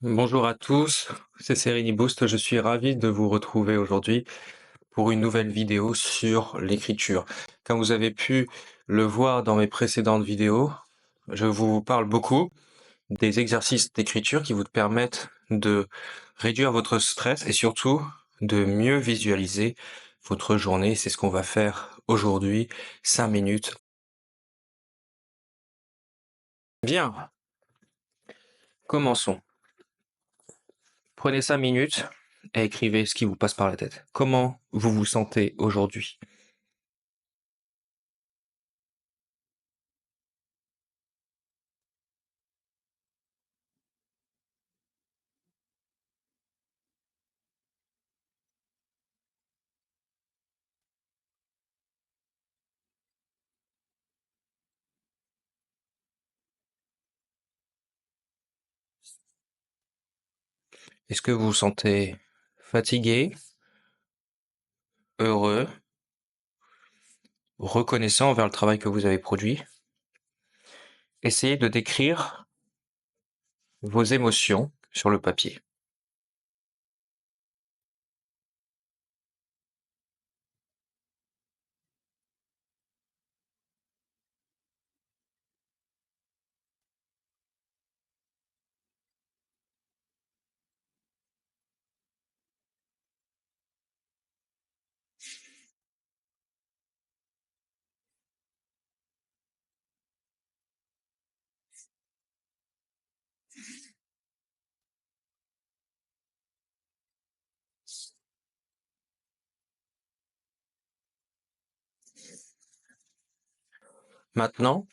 Bonjour à tous, c'est Serini Boost. Je suis ravi de vous retrouver aujourd'hui pour une nouvelle vidéo sur l'écriture. Comme vous avez pu le voir dans mes précédentes vidéos, je vous parle beaucoup des exercices d'écriture qui vous permettent de réduire votre stress et surtout de mieux visualiser votre journée. C'est ce qu'on va faire aujourd'hui, 5 minutes. Bien, commençons. Prenez 5 minutes et écrivez ce qui vous passe par la tête. Comment vous vous sentez aujourd'hui? Est-ce que vous vous sentez fatigué, heureux, reconnaissant envers le travail que vous avez produit? Essayez de décrire vos émotions sur le papier. Maintenant,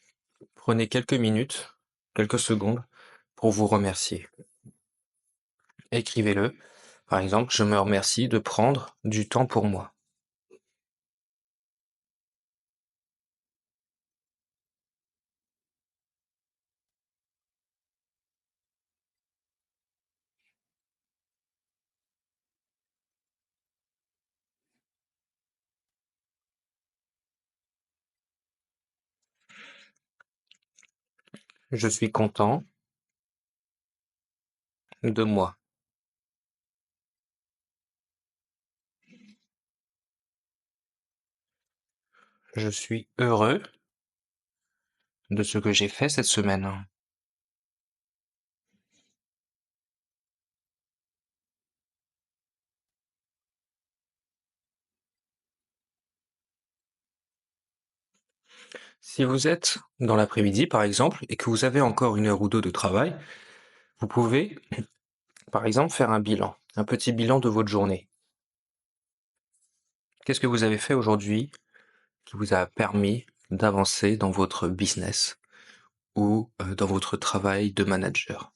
prenez quelques minutes, quelques secondes pour vous remercier. Écrivez-le. Par exemple, je me remercie de prendre du temps pour moi. Je suis content de moi. Je suis heureux de ce que j'ai fait cette semaine. Si vous êtes dans l'après-midi, par exemple, et que vous avez encore 1 heure ou 2 de travail, vous pouvez, par exemple, faire un petit bilan de votre journée. Qu'est-ce que vous avez fait aujourd'hui qui vous a permis d'avancer dans votre business ou dans votre travail de manager?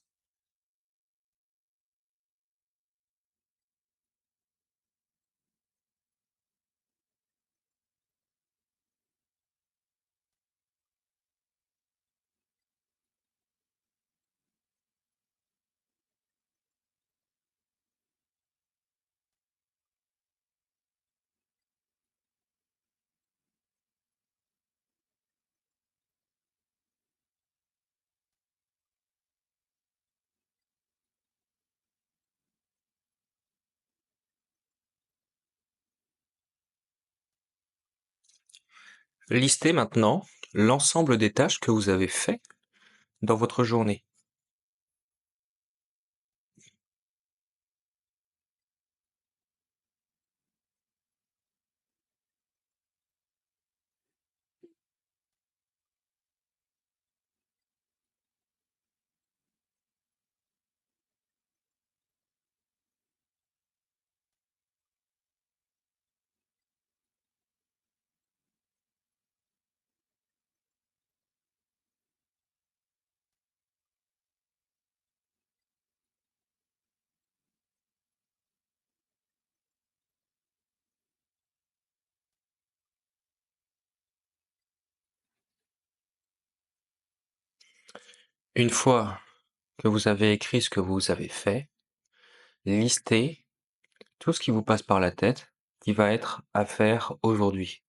Listez maintenant l'ensemble des tâches que vous avez fait dans votre journée. Une fois que vous avez écrit ce que vous avez fait, listez tout ce qui vous passe par la tête qui va être à faire aujourd'hui.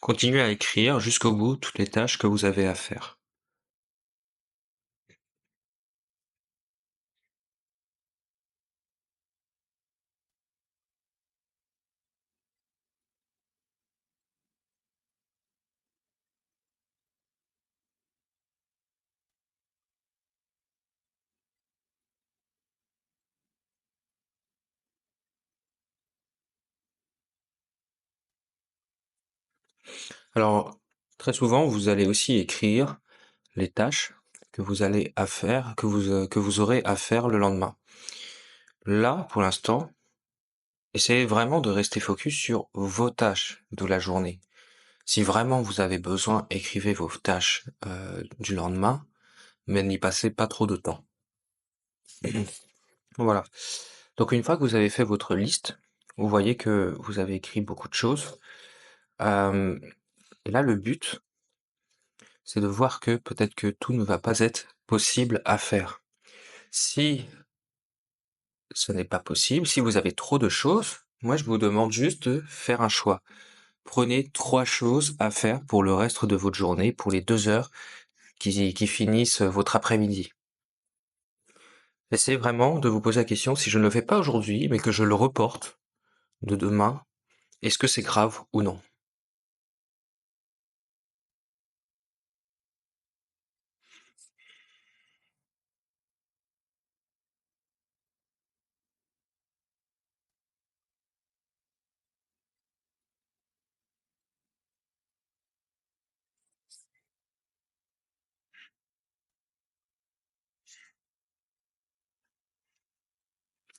Continuez à écrire jusqu'au bout toutes les tâches que vous avez à faire. Alors, très souvent, vous allez aussi écrire les tâches que vous allez à faire, que vous aurez à faire le lendemain. Là, pour l'instant, essayez vraiment de rester focus sur vos tâches de la journée. Si vraiment vous avez besoin, écrivez vos tâches du lendemain, mais n'y passez pas trop de temps. Voilà. Donc une fois que vous avez fait votre liste, vous voyez que vous avez écrit beaucoup de choses. Euh, et là, le but, c'est de voir que peut-être que tout ne va pas être possible à faire. Si ce n'est pas possible, si vous avez trop de choses, moi je vous demande juste de faire un choix. Prenez 3 choses à faire pour le reste de votre journée, pour les 2 heures qui finissent votre après-midi. Essayez vraiment de vous poser la question, si je ne le fais pas aujourd'hui, mais que je le reporte de demain, est-ce que c'est grave ou non?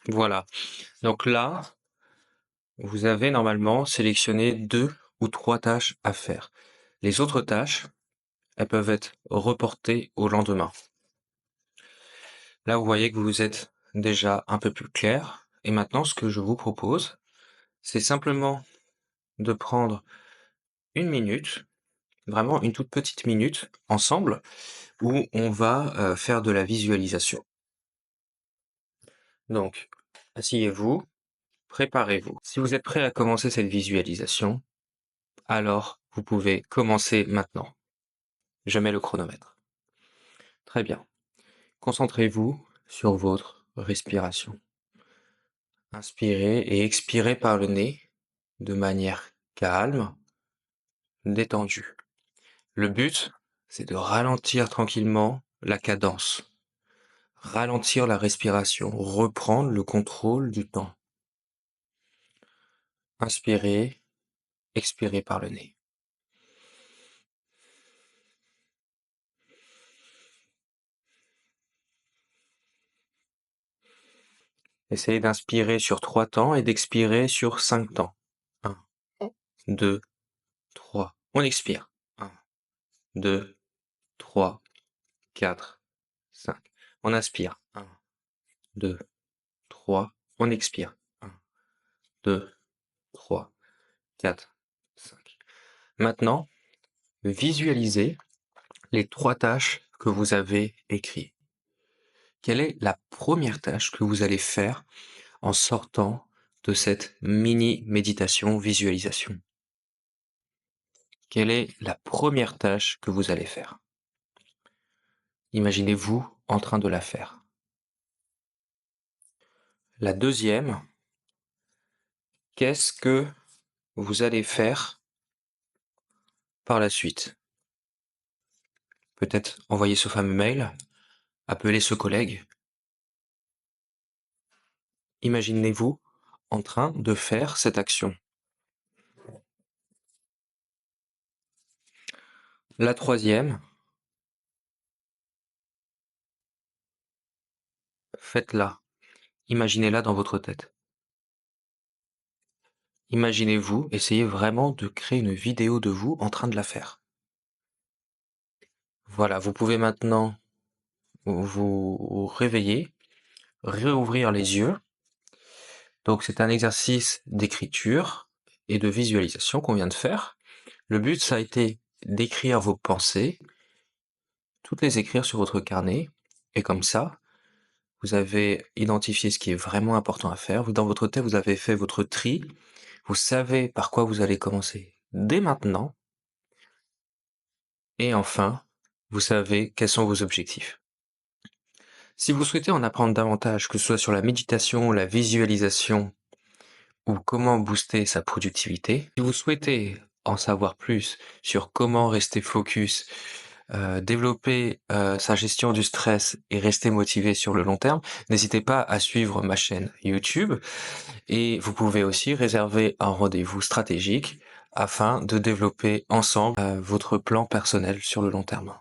Voilà. Donc là, vous avez normalement sélectionné 2 ou 3 tâches à faire. Les autres tâches, elles peuvent être reportées au lendemain. Là, vous voyez que vous êtes déjà un peu plus clair. Et maintenant, ce que je vous propose, c'est simplement de prendre une minute, vraiment une toute petite minute ensemble, où on va faire de la visualisation. Donc, asseyez-vous, préparez-vous. Si vous êtes prêt à commencer cette visualisation, alors vous pouvez commencer maintenant. Je mets le chronomètre. Très bien. Concentrez-vous sur votre respiration. Inspirez et expirez par le nez de manière calme, détendue. Le but, c'est de ralentir tranquillement la cadence, ralentir la respiration, reprendre le contrôle du temps. Inspirez, expirez par le nez. Essayez d'inspirer sur 3 temps et d'expirer sur 5 temps. 1, 2, 3. On expire. 1, 2, 3, 4, 5. On inspire. 1, 2, 3. On expire. 1, 2, 3, 4, 5. Maintenant, visualisez les 3 tâches que vous avez écrites. Quelle est la première tâche que vous allez faire en sortant de cette mini méditation visualisation? Quelle est la première tâche que vous allez faire? Imaginez-vous en train de la faire. La deuxième, qu'est-ce que vous allez faire par la suite? Peut-être envoyer ce fameux mail, appeler ce collègue. Imaginez-vous en train de faire cette action. La troisième, faites-la. Imaginez-la dans votre tête. Imaginez-vous, essayez vraiment de créer une vidéo de vous en train de la faire. Voilà, vous pouvez maintenant vous réveiller, réouvrir les yeux. Donc c'est un exercice d'écriture et de visualisation qu'on vient de faire. Le but, ça a été d'écrire vos pensées, toutes les écrire sur votre carnet, et comme ça, vous avez identifié ce qui est vraiment important à faire. Dans votre tête, vous avez fait votre tri. Vous savez par quoi vous allez commencer dès maintenant. Et enfin, vous savez quels sont vos objectifs. Si vous souhaitez en apprendre davantage, que ce soit sur la méditation, la visualisation ou comment booster sa productivité, si vous souhaitez en savoir plus sur comment rester focus, développer, sa gestion du stress et rester motivé sur le long terme, n'hésitez pas à suivre ma chaîne YouTube et vous pouvez aussi réserver un rendez-vous stratégique afin de développer ensemble, votre plan personnel sur le long terme.